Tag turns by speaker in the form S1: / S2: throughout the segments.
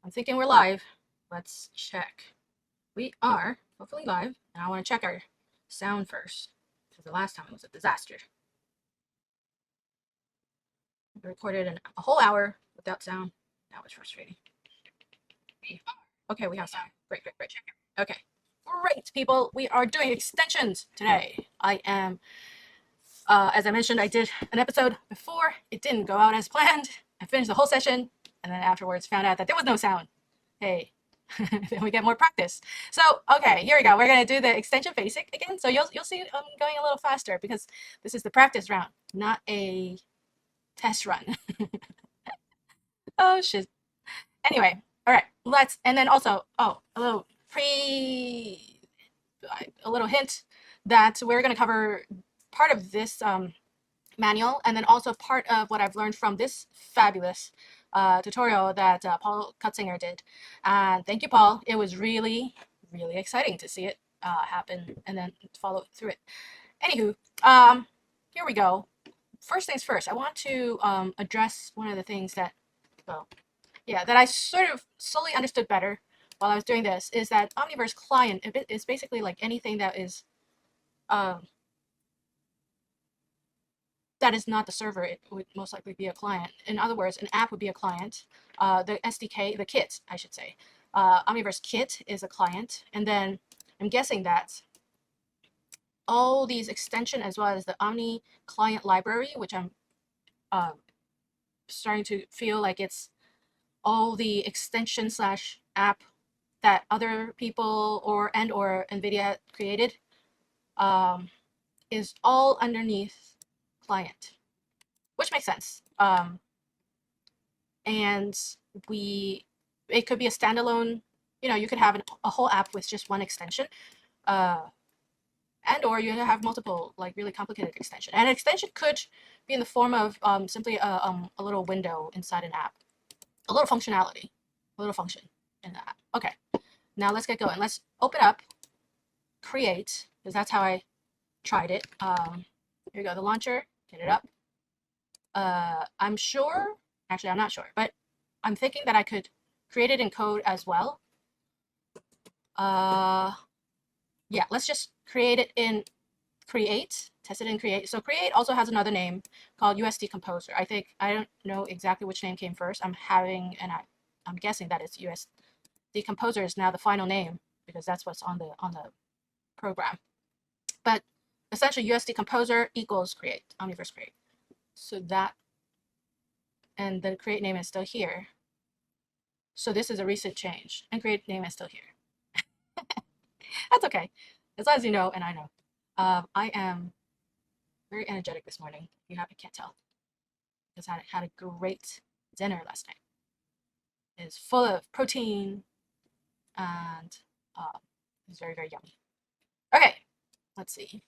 S1: I'm thinking we're live. Let's check. We are hopefully live, and I want to check our sound first because the last time it was a disaster. We recorded a whole hour without sound. That was frustrating. Okay, we have sound. Great, great, great. Okay, great, people. We are doing extensions today. I am, as I mentioned, I did an episode before. It didn't go out as planned. I finished the whole session, and then afterwards found out that there was no sound. Hey, then we get more practice. So, okay, here we go. We're gonna do the extension basic again. So you'll see I'm going a little faster because this is the practice round, not a test run. Oh shit. Anyway, all right. And then also, a little a little hint that we're gonna cover part of this manual, and then also part of what I've learned from this fabulous tutorial that Paul Cutzinger did. And thank you, Paul. It was really, really exciting to see it happen and then follow through it. Anywho, here we go. First things first, I want to address one of the things that, well, yeah, that I sort of slowly understood better while I was doing this is that Omniverse client is basically like anything that is um, that is not the server. It would most likely be a client. In other words, an app would be a client. The SDK, the kit, I should say. Omniverse kit is a client. And then I'm guessing that all these extension as well as the Omni client library, which I'm uh, starting to feel like it's all the extension slash app that other people or NVIDIA created, um, is all underneath client, which makes sense. And it could be a standalone, you could have a whole app with just one extension, uh, or you have multiple like really complicated extension. And an extension could be in the form of simply a little window inside an app, a little functionality, a little function in the app. Okay, now let's get going. Let's open up create, because that's how I tried it. Here we go, the launcher, get it up. I'm sure, actually I'm not sure, but I'm thinking that I could create it in code as well. Yeah, let's just create it in create, test it in create. So create also has another name called USD Composer. I don't know exactly which name came first. I'm guessing that it's USD Composer is now the final name because that's what's on the program. But essentially USD Composer equals create, Omniverse create. So that, and the create name is still here. So this is a recent change, and create name is still here. That's okay, as long as you know and I know. I am very energetic this morning. You can't tell, because I had a great dinner last night. It's full of protein and it's very, very yummy. Okay, let's see.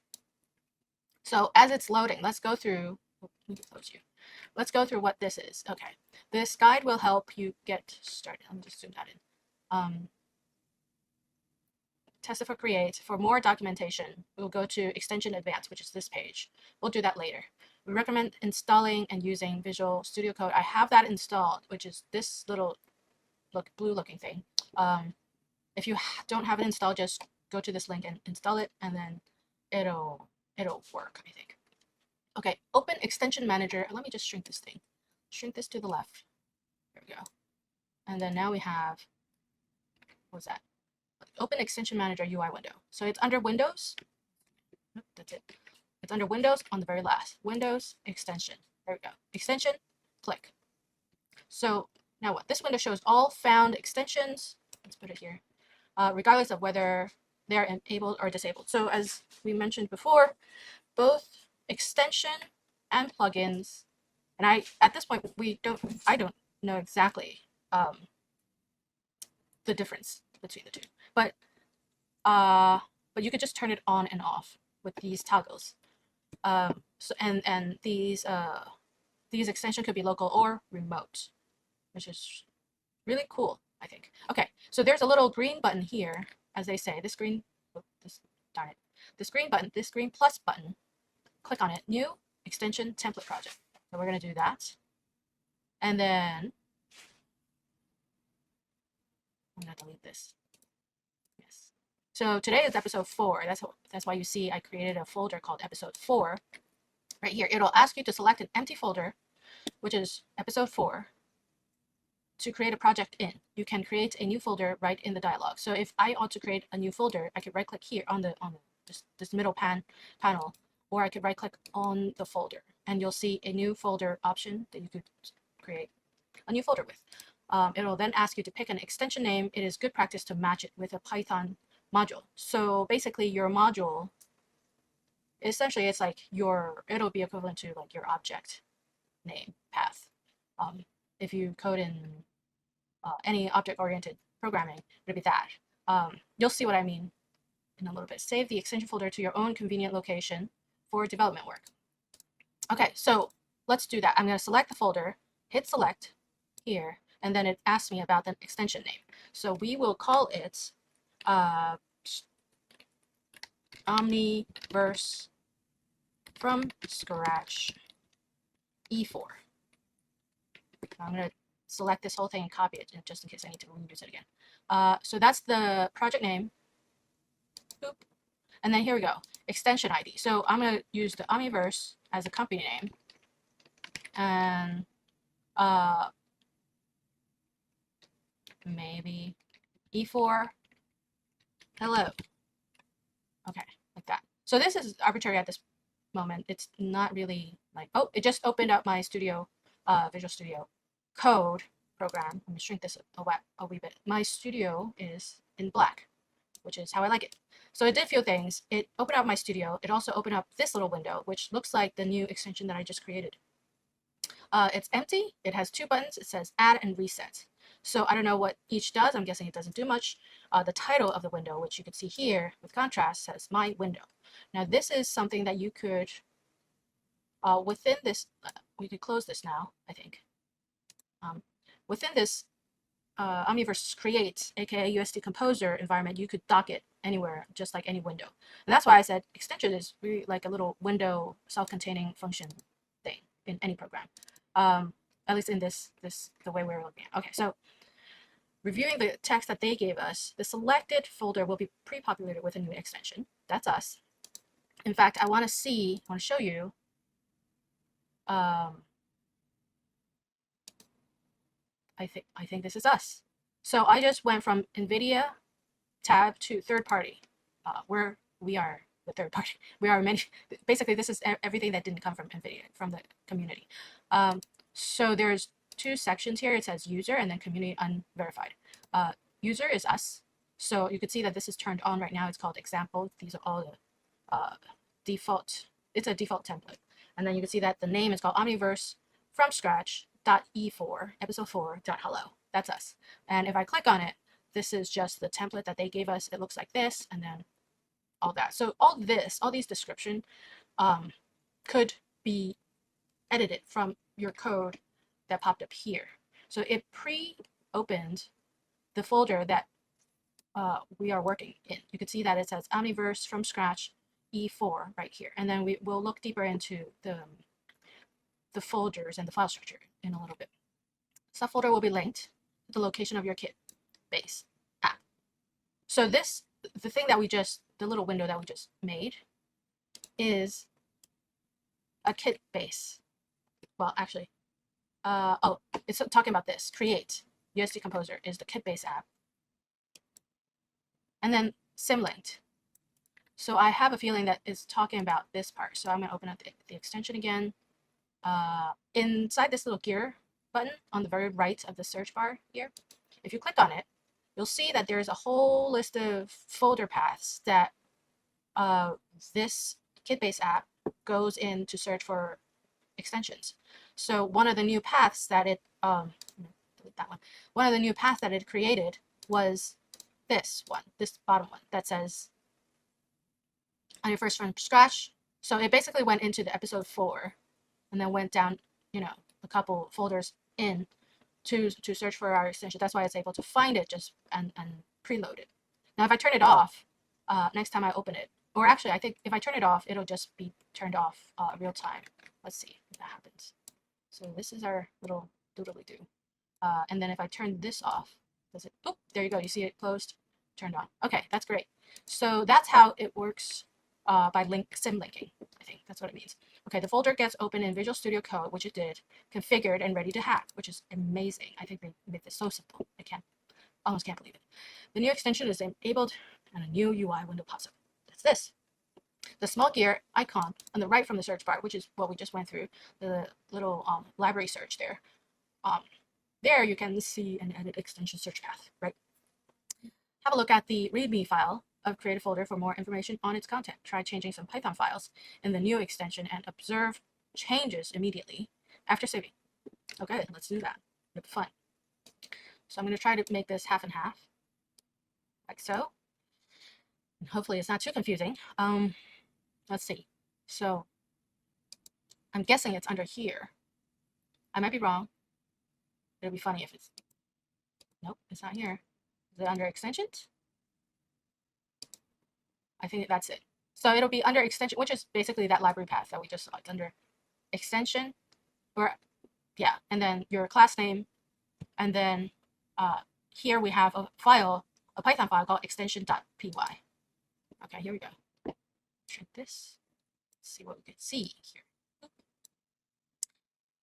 S1: So as it's loading, let's go through. Let me close you. Let's go through what this is. Okay, this guide will help you get started. Let me just zoom that in. Test it for create. For more documentation, we'll go to extension advanced, which is this page. We'll do that later. We recommend installing and using Visual Studio Code. I have that installed, which is this little blue looking thing. If you don't have it installed, just go to this link and install it, and then it'll work, I think. Okay, open extension manager. Let me just shrink this thing. Shrink this to the left. There we go. And then now we have, what's that? Open extension manager UI window. So it's under Windows. That's it. It's under Windows on the very last. Windows extension. There we go. Extension, click. So now what? This window shows all found extensions. Let's put it here. Regardless of whether they're enabled or disabled. So as we mentioned before, both extension and plugins, and at this point I don't know exactly the difference between the two, but you could just turn it on and off with these toggles. So and these extensions could be local or remote, which is really cool, I think. Okay, so there's a little green button here, as they say. This green, darn it, this green button, this green plus button. Click on it. New extension template project. So we're gonna do that, and then delete this. Yes. So today is episode 4. That's why you see I created a folder called episode 4. Right here, it'll ask you to select an empty folder, which is episode 4, to create a project in. You can create a new folder right in the dialog. So if I want to create a new folder, I could right click here on this middle panel, or I could right click on the folder, and you'll see a new folder option that you could create a new folder with. It'll then ask you to pick an extension name. It is good practice to match it with a Python module. So basically your module, essentially it's like it'll be equivalent to like your object name path. If you code in any object-oriented programming, it'll be that. You'll see what I mean in a little bit. Save the extension folder to your own convenient location for development work. Okay, so let's do that. I'm going to select the folder, hit select here, and then it asks me about the extension name. So we will call it Omniverse from scratch E4. I'm going to select this whole thing and copy it just in case I need to reuse it again. So that's the project name. Boop. And then here we go, extension ID. So I'm going to use the Omniverse as a company name. And maybe E4 hello. Okay, like that. So this is arbitrary at this moment. It's not really like, oh, it just opened up my Studio, Visual Studio Code program. Let me shrink this a wee bit. My studio is in black, which is how I like it. So it did a few things. It opened up my studio. It also opened up this little window, which looks like the new extension that I just created. It's empty. It has 2 buttons. It says add and reset. So I don't know what each does. I'm guessing it doesn't do much. The title of the window, which you can see here with contrast, says my window. Now this is something that you could, within this, we could close this now, I think. Within this Omniverse create, aka USD Composer environment, you could dock it anywhere, just like any window. And that's why I said extension is really like a little window self-containing function thing in any program. At least in the way we're looking at. Okay, so reviewing the text that they gave us, the selected folder will be pre-populated with a new extension. That's us. In fact, I want to show you. I think this is us. So I just went from NVIDIA tab to third party, where we are the third party. We are many. Basically, this is everything that didn't come from NVIDIA, from the community. So there's 2 sections here. It says user and then community unverified. User is us. So you can see that this is turned on right now. It's called example. These are all the default. It's a default template. And then you can see that the name is called Omniverse from scratch .e4 episode 4.hello. That's us. And if I click on it, this is just the template that they gave us. It looks like this, and then all that. So all these description could be edited from your code that popped up here. So it pre-opened the folder that we are working in. You can see that it says Omniverse from scratch E4 right here. And then we will look deeper into the folders and the file structure in a little bit. Subfolder will be linked to the location of your kit base app. So the thing that the little window that we just made is a kit base. Well, actually, it's talking about this. Create USD Composer is the kit base app. And then symlinked. So I have a feeling that it's talking about this part. So I'm going to open up the extension again. Inside this little gear button on the very right of the search bar here, if you click on it, you'll see that there's a whole list of folder paths that this kit-based app goes in to search for extensions. So one of the new paths that it one of the new paths that it created was this bottom one that says Omniverse from scratch. So it basically went into the episode 4 and then went down, a couple folders in to search for our extension. That's why it's able to find it just and preload it. Now, if I turn it off, next time I open it, or actually, I think if I turn it off, it'll just be turned off real time. Let's see if that happens. So this is our little doodly-doo. And then if I turn this off, does it? Oh, there you go. You see it closed, turned on. Okay, that's great. So that's how it works by sim linking. I think that's what it means. Okay, the folder gets open in Visual Studio Code, which it did, configured and ready to hack, which is amazing. I think they made this so simple. I almost can't believe it. The new extension is enabled and a new UI window pops up. That's this. The small gear icon on the right from the search bar, which is what we just went through, the little library search there. There you can see and edit extension search path, right? Have a look at the README file of Creative Folder for more information on its content. Try changing some Python files in the new extension and observe changes immediately after saving. Okay, let's do that. It'll be fun. So I'm going to try to make this half and half, like so. And hopefully it's not too confusing. Let's see. So I'm guessing it's under here. I might be wrong. It'll be funny if it's, nope, it's not here. Is it under extensions? I think that's it. So it'll be under extension, which is basically that library path that we just saw. It's under extension, or yeah, and then your class name, and then here we have a file, a Python file called extension.py. Okay, here we go. Shrink this. Let's see what we can see here.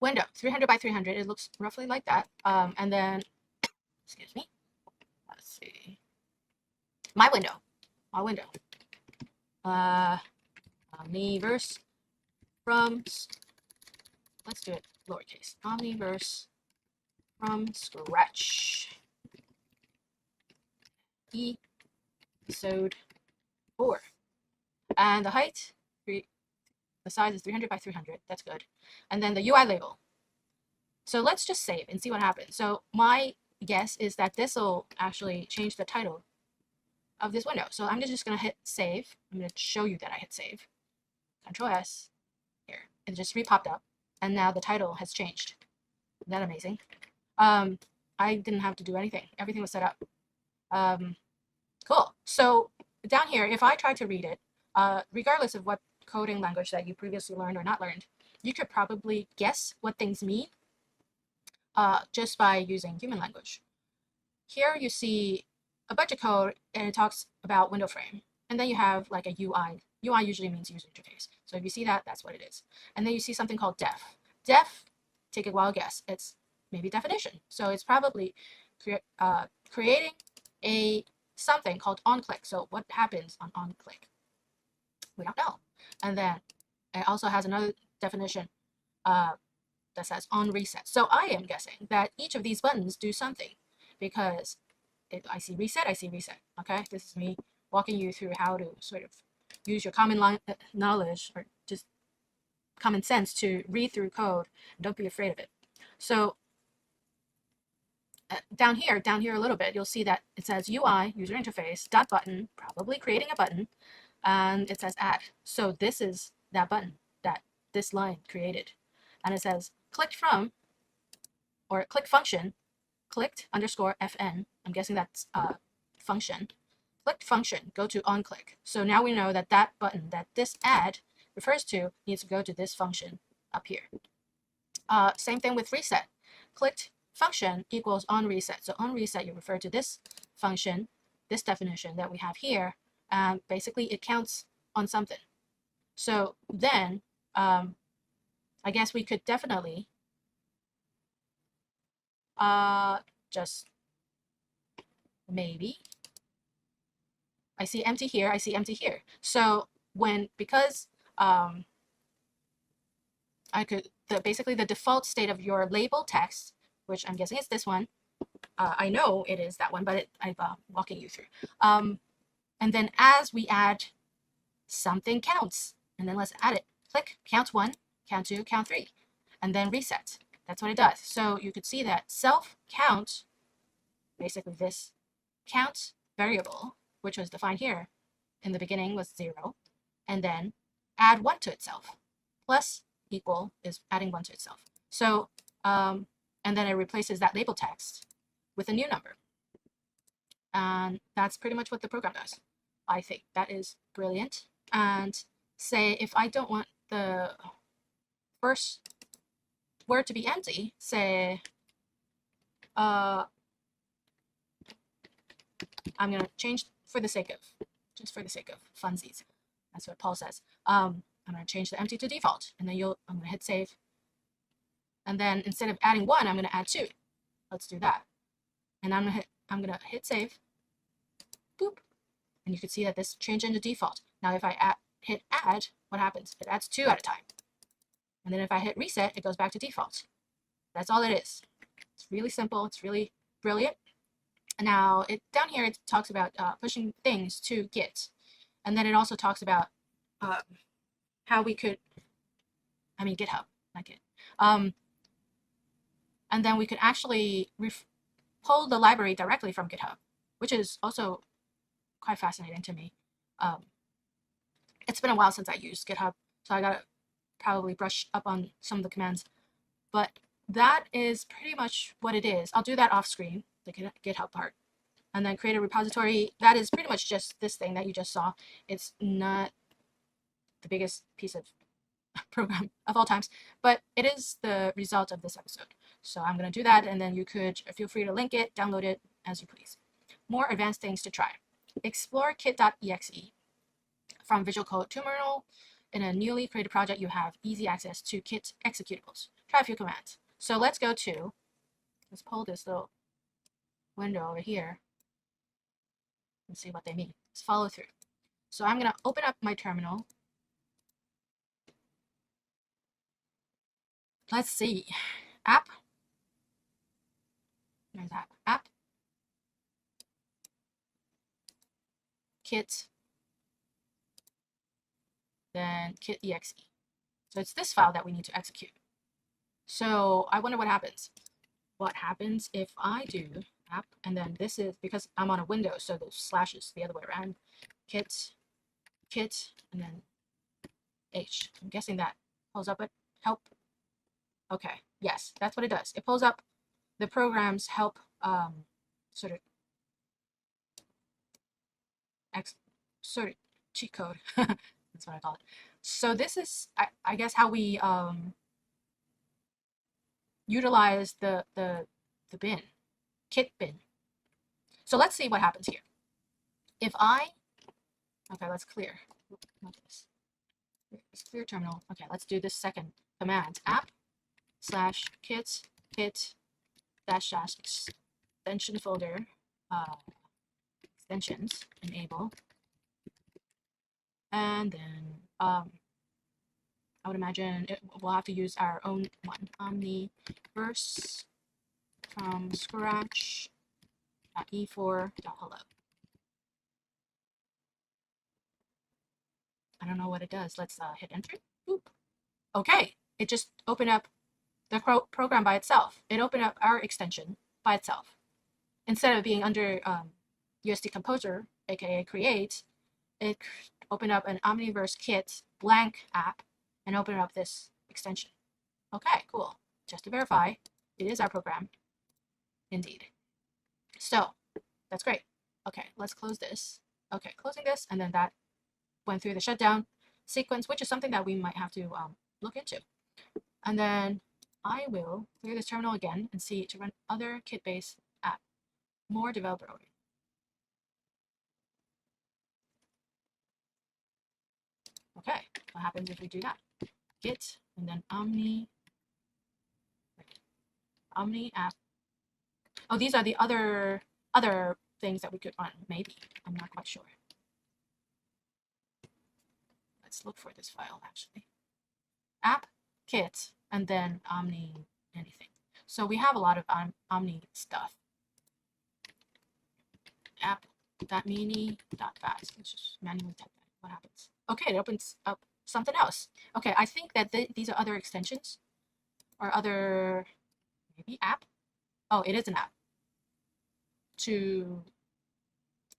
S1: Window 300 by 300. It looks roughly like that. And then, excuse me. Let's see. My window. Omniverse from, let's do it lowercase. Omniverse from scratch. Episode 4. And the height, the size is 300 by 300. That's good. And then the UI label. So let's just save and see what happens. So my guess is that this will actually change the title of this window. So I'm just going to hit save. I'm going to show you that I hit save. Control S. Here. It just re-popped up. And now the title has changed. Isn't that amazing? I didn't have to do anything. Everything was set up. Cool. So down here, if I try to read it, regardless of what coding language that you previously learned or not learned, you could probably guess what things mean just by using human language. Here you see a bunch of code, and it talks about window frame. And then you have like a UI. UI usually means user interface. So if you see that, that's what it is. And then you see something called def. Def, take a wild guess. It's maybe definition. So it's probably creating a something called onClick. So what happens on onClick? We don't know. And then it also has another definition that says on reset. So I am guessing that each of these buttons do something, because I see reset, I see reset. Okay, this is me walking you through how to sort of use your common knowledge or just common sense to read through code. Don't be afraid of it. So down here a little bit, you'll see that it says UI, user interface, dot button, probably creating a button, and it says add. So this is that button that this line created. And it says clicked from, or click function, clicked underscore FN. I'm guessing that's function. Clicked function, go to onClick. So now we know that that button that this add refers to needs to go to this function up here. Same thing with reset. Clicked function equals on reset. So on reset, you refer to this function, this definition that we have here, and basically it counts on something. So then I guess we could definitely just maybe, I see empty here, I see empty here. So because I could, basically the default state of your label text, which I'm guessing is this one. I know it is that one, but I'm walking you through. And then as we add something counts, and then let's add it. Click, count 1, count 2, count 3, and then reset. That's what it does. So you could see that self count, basically this count variable, which was defined here in the beginning, was 0, and then add 1 to itself. Plus equal is adding 1 to itself. So and then it replaces that label text with a new number. And that's pretty much what the program does. I think that is brilliant. And say if I don't want the first word to be empty, say I'm gonna change for the sake of, just for the sake of funsies. That's what Paul says. I'm gonna change the empty to default, and then I'm gonna hit save. And then instead of adding 1, I'm gonna add 2. Let's do that. And I'm gonna hit save. Boop. And you can see that this changed into default. Now if I hit add, what happens? It adds 2 at a time. And then if I hit reset, it goes back to default. That's all it is. It's really simple. It's really brilliant. Now, down here, it talks about pushing things to Git. And then it also talks about how we could, GitHub, not Git. And then we could actually pull the library directly from GitHub, which is also quite fascinating to me. It's been a while since I used GitHub, so I gotta probably brush up on some of the commands. But that is pretty much what it is. I'll do that off screen, the GitHub part. And then create a repository. That is pretty much just this thing that you just saw. It's not the biggest piece of program of all times, but it is the result of this episode. So I'm going to do that, and then you could feel free to link it, download it as you please. More advanced things to try. Explore kit.exe. From Visual Code Terminal, in a newly created project, you have easy access to Kit executables. Try a few commands. So let's pull this little window over here and see what they mean. Let's follow through. So I'm going to open up my terminal. Let's see. App. There's app. App. Kit. Then kit.exe. So it's this file that we need to execute. So I wonder what happens. What happens if I do app, and then this is, because I'm on a Windows, so the slash is the other way around. Kit, and then H. I'm guessing that pulls up help. Okay, yes, that's what it does. It pulls up the program's help sort of cheat code. That's what I call it. So this is, I guess, how we utilize the bin, kit bin. So let's see what happens here. If let's clear. Not this. Let's clear terminal. Okay, let's do this second command. App /kit -- extension folder extensions enable. And then I would imagine we'll have to use our own one. Omniverse from scratch .e4.hello. I don't know what it does. Let's hit enter. Boop. Okay, it just opened up the program by itself. It opened up our extension by itself. Instead of being under USD Composer, aka Create, it opened up an Omniverse Kit blank app and opened up this extension. Okay, cool. Just to verify, it is our program. Indeed. So that's great. Okay, let's close this. Okay, closing this, and then that went through the shutdown sequence, which is something that we might have to look into. And then I will clear this terminal again and see to run other kit-based app, more developer oriented. Okay, what happens if we do that? Git and then Omni app. Oh, these are the other things that we could run. Maybe, I'm not quite sure. Let's look for this file actually. App, kit, and then Omni anything. So we have a lot of Omni stuff. App.mini.bat. Let's just manually type that. What happens? Okay, it opens up something else. Okay, I think that these are other extensions or other, maybe app. Oh, it is an app.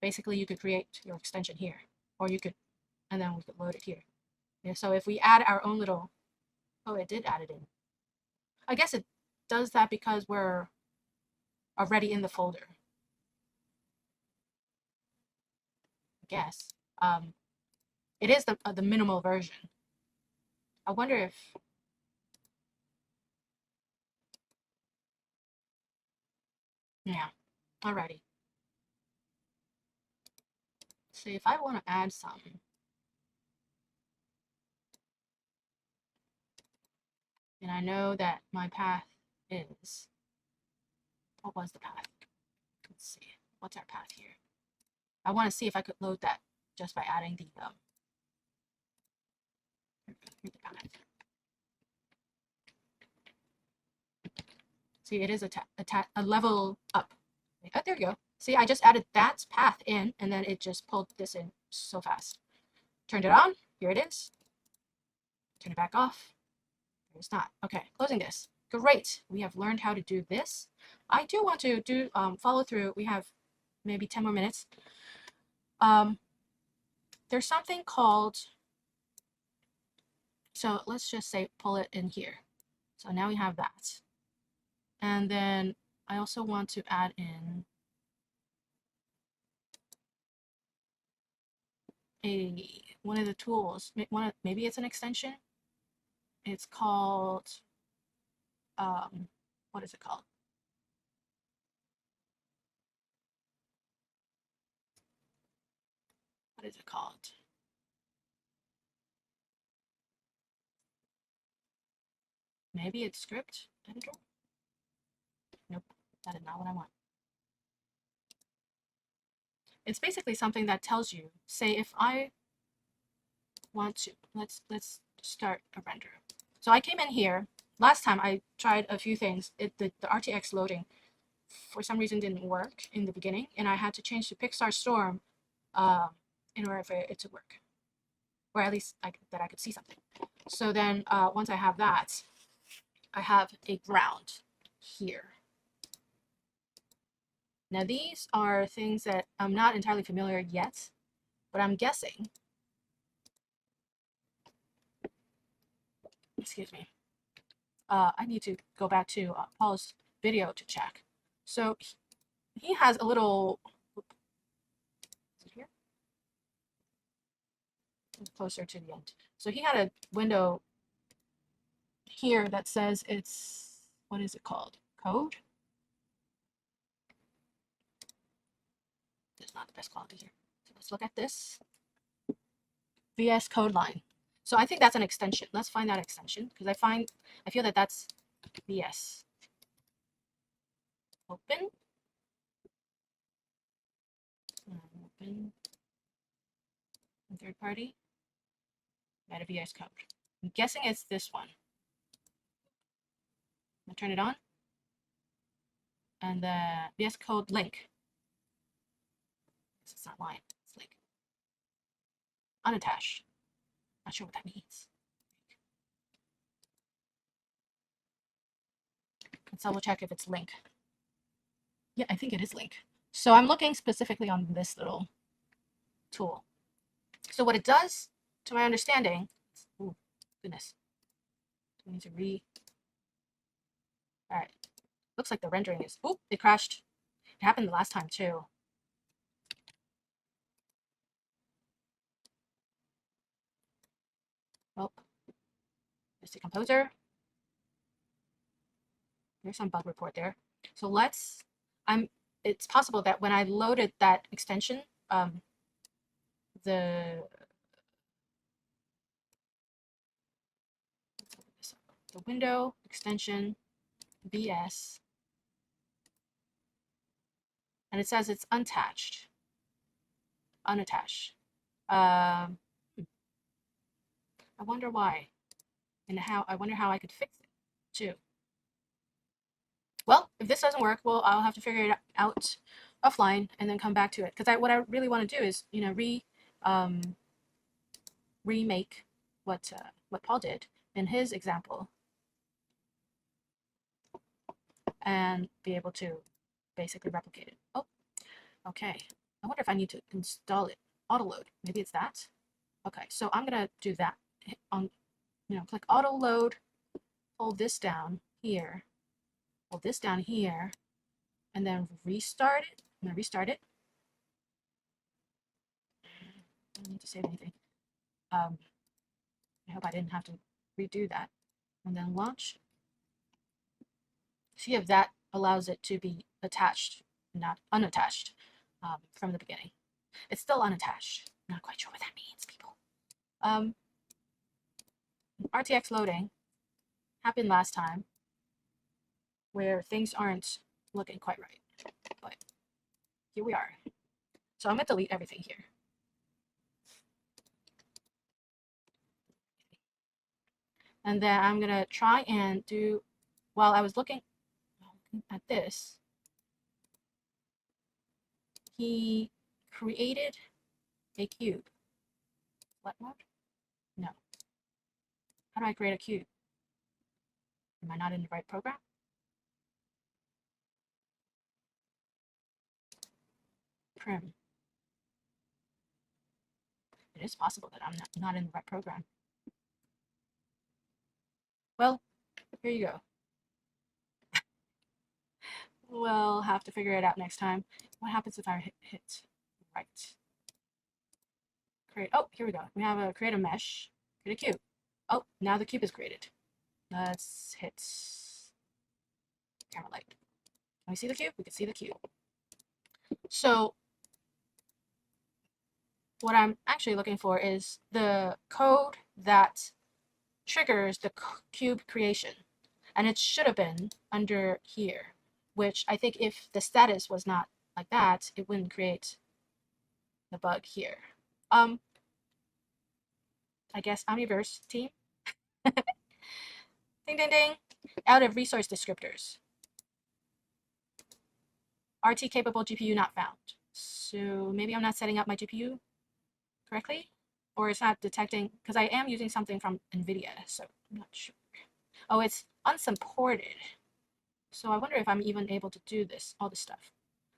S1: Basically, you could create your extension here, or you could, and then we could load it here. Yeah, so if we add our own little, oh, it did add it in. I guess it does that because we're already in the folder. I guess. It is the minimal version. I wonder if, yeah, alrighty. Actually, if I want to add some, and I know that my path is, what was the path? Let's see, what's our path here? I want to see if I could load that just by adding the path. See, it is a level up. Oh, there you go. See, I just added that path in, and then it just pulled this in so fast. Turned it on. Here it is. Turn it back off. It's not. Okay, closing this. Great. We have learned how to do this. I do want to do follow through. We have maybe 10 more minutes. There's something called, so let's just say pull it in here. So now we have that. And then I also want to add in one of the tools. Maybe it's an extension. It's called, what is it called? What is it called? Maybe it's script editor? Nope, that is not what I want. It's basically something that tells you, say if I want to, let's start a render. So I came in here, last time I tried a few things. The RTX loading for some reason didn't work in the beginning, and I had to change to Pixar Storm in order for it to work, or at least that I could see something. So then once I have that, I have a ground here. Now these are things that I'm not entirely familiar yet, but I'm guessing, excuse me, I need to go back to Paul's video to check. So he has a little, is it here? Closer to the end. So he had a window here that says it's, what is it called? Code? It's not the best quality here. So let's look at this. VS code line. So I think that's an extension. Let's find that extension because I feel that that's VS. Open. Open. Third party. Meta VS code. I'm guessing it's this one. I'm gonna turn it on. And the VS code link. It's not line, it's link. Unattached. Not sure what that means. Let's double check if it's link. Yeah, I think it is link. So I'm looking specifically on this little tool. So what it does, to my understanding, oh goodness, I need to all right. Looks like the rendering is, oh, it crashed. It happened the last time too. Oh, there's the composer. There's some bug report there. So it's possible that when I loaded that extension, the window extension VS, and it says it's unattached. I wonder why, and I wonder how I could fix it too. Well, if this doesn't work, well, I'll have to figure it out offline and then come back to it. Because what I really want to do is, remake what Paul did in his example, and be able to basically replicate it. Oh, okay. I wonder if I need to install it. Autoload. Maybe it's that. Okay, so I'm gonna do that. Click auto load. Hold this down here. Hold this down here, and then restart it. I'm gonna restart it. I don't need to save anything. I hope I didn't have to redo that. And then launch. See if that allows it to be attached, not unattached from the beginning. It's still unattached. Not quite sure what that means, people. RTX loading happened last time where things aren't looking quite right. But here we are. So I'm going to delete everything here. And then I'm going to try and do, while I was looking at this, he created a cube. What mode? No. How do I create a cube? Am I not in the right program? Prim. It is possible that I'm not in the right program. Well, here you go. We'll have to figure it out next time. What happens if I hit right? Create, oh, here we go. We have a create a mesh, create a cube. Oh, now the cube is created. Let's hit camera light. Can we see the cube? We can see the cube. So what I'm actually looking for is the code that triggers the cube creation. And it should have been under here, which I think if the status was not like that, it wouldn't create the bug here. I guess Omniverse team. Ding, ding, ding. Out of resource descriptors. RT capable GPU not found. So maybe I'm not setting up my GPU correctly, or it's not detecting, because I am using something from NVIDIA, so I'm not sure. Oh, it's unsupported. So I wonder if I'm even able to do this, all this stuff.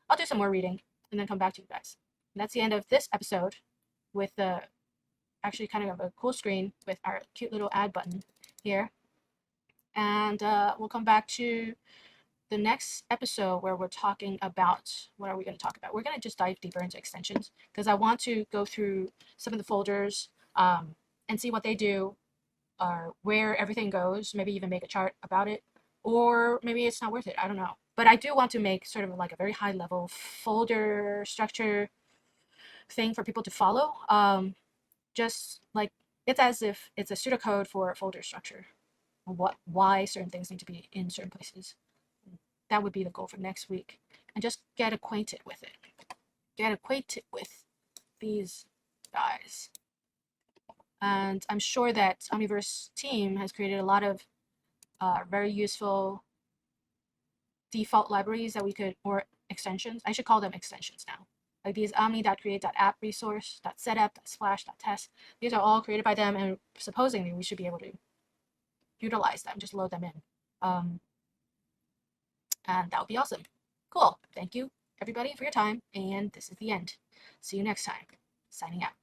S1: I'll do some more reading and then come back to you guys. And that's the end of this episode with the actually kind of a cool screen with our cute little add button here. And we'll come back to the next episode where we're talking about, what are we going to talk about? We're going to just dive deeper into extensions because I want to go through some of the folders and see what they do, or where everything goes, maybe even make a chart about it, or maybe it's not worth it. I don't know. But I do want to make sort of like a very high level folder structure thing for people to follow. Just like it's as if it's a pseudocode for folder structure, why certain things need to be in certain places. That would be the goal for next week. And just get acquainted with it. Get acquainted with these guys. And I'm sure that Omniverse team has created a lot of very useful default libraries that we could, or extensions. I should call them extensions now. Like these omni.create.app resource, .setup, .splash, .test. These are all created by them, and supposedly we should be able to utilize them, just load them in. And that would be awesome. Cool. Thank you, everybody, for your time. And this is the end. See you next time. Signing out.